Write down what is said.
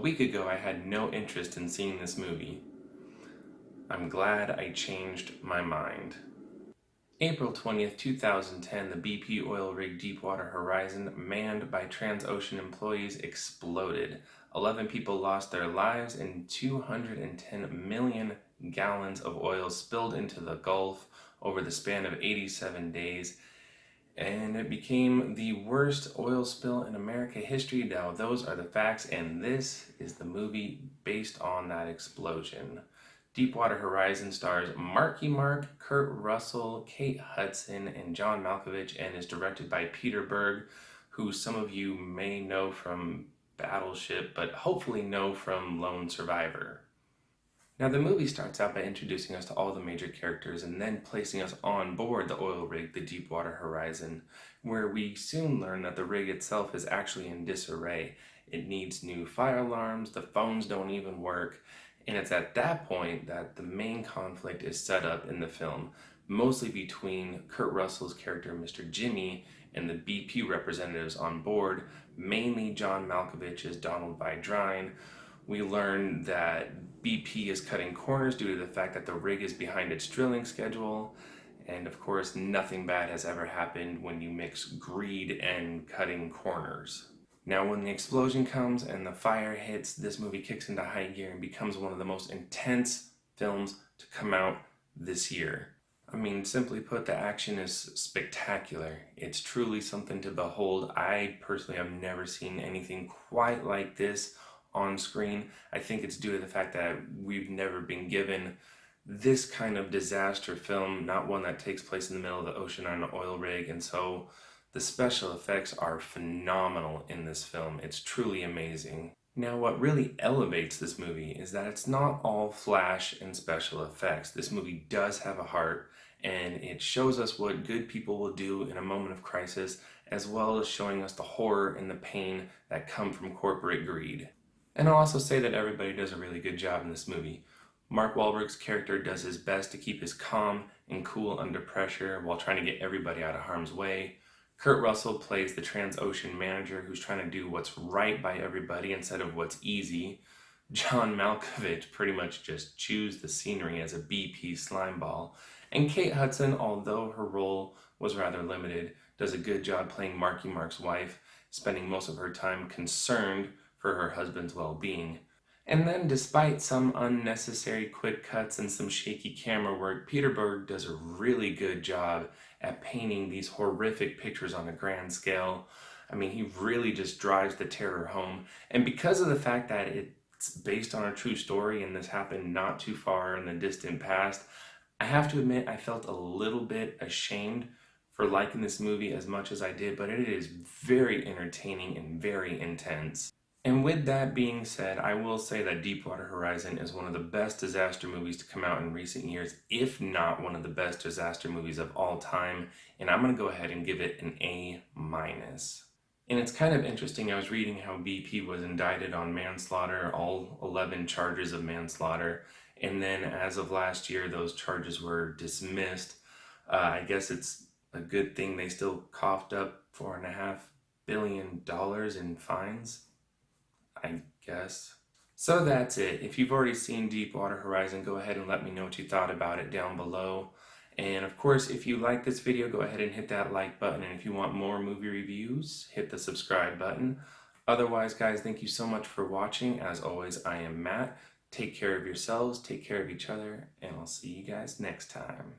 week ago, I had no interest in seeing this movie. I'm glad I changed my mind. April 20th, 2010, the BP oil rig Deepwater Horizon, manned by Transocean employees, exploded. 11 people lost their lives and 210 million gallons of oil spilled into the Gulf over the span of 87 days. And it became the worst oil spill in American history. Now, those are the facts, and this is the movie based on that explosion. Deepwater Horizon stars Marky Mark, Kurt Russell, Kate Hudson, and John Malkovich, and is directed by Peter Berg, who some of you may know from Battleship, but hopefully know from Lone Survivor. Now, the movie starts out by introducing us to all the major characters and then placing us on board the oil rig, the Deepwater Horizon, where we soon learn that the rig itself is actually in disarray. It needs new fire alarms, the phones don't even work, and it's at that point that the main conflict is set up in the film, mostly between Kurt Russell's character, Mr. Jimmy, and the BP representatives on board, mainly John Malkovich as Donald Vidrine. We learn that BP is cutting corners due to the fact that the rig is behind its drilling schedule. And of course, nothing bad has ever happened when you mix greed and cutting corners. Now, when the explosion comes and the fire hits, this movie kicks into high gear and becomes one of the most intense films to come out this year. I mean, simply put, the action is spectacular. It's truly something to behold. I personally have never seen anything quite like this on screen. I think it's due to the fact that we've never been given this kind of disaster film, not one that takes place in the middle of the ocean on an oil rig, and so the special effects are phenomenal in this film. It's truly amazing. Now, what really elevates this movie is that it's not all flash and special effects. This movie does have a heart, and it shows us what good people will do in a moment of crisis, as well as showing us the horror and the pain that come from corporate greed. And I'll also say that everybody does a really good job in this movie. Mark Wahlberg's character does his best to keep his calm and cool under pressure while trying to get everybody out of harm's way. Kurt Russell plays the Transocean manager who's trying to do what's right by everybody instead of what's easy. John Malkovich pretty much just chews the scenery as a BP slimeball. And Kate Hudson, although her role was rather limited, does a good job playing Marky Mark's wife, spending most of her time concerned for her husband's well-being. And then, despite some unnecessary quick cuts and some shaky camera work, Peter Berg does a really good job at painting these horrific pictures on a grand scale. I mean, he really just drives the terror home. And because of the fact that it's based on a true story and this happened not too far in the distant past, I have to admit I felt a little bit ashamed for liking this movie as much as I did, but it is very entertaining and very intense. And with that being said, I will say that Deepwater Horizon is one of the best disaster movies to come out in recent years, if not one of the best disaster movies of all time, and I'm going to go ahead and give it an A-. And it's kind of interesting, I was reading how BP was indicted on manslaughter, all 11 charges of manslaughter, and then as of last year, those charges were dismissed. I guess it's a good thing they still coughed up $4.5 billion in fines, I guess. So that's it. If you've already seen Deepwater Horizon, go ahead and let me know what you thought about it down below. And of course, if you like this video, go ahead and hit that like button. And if you want more movie reviews, hit the subscribe button. Otherwise, guys, thank you so much for watching. As always, I am Matt. Take care of yourselves, take care of each other, and I'll see you guys next time.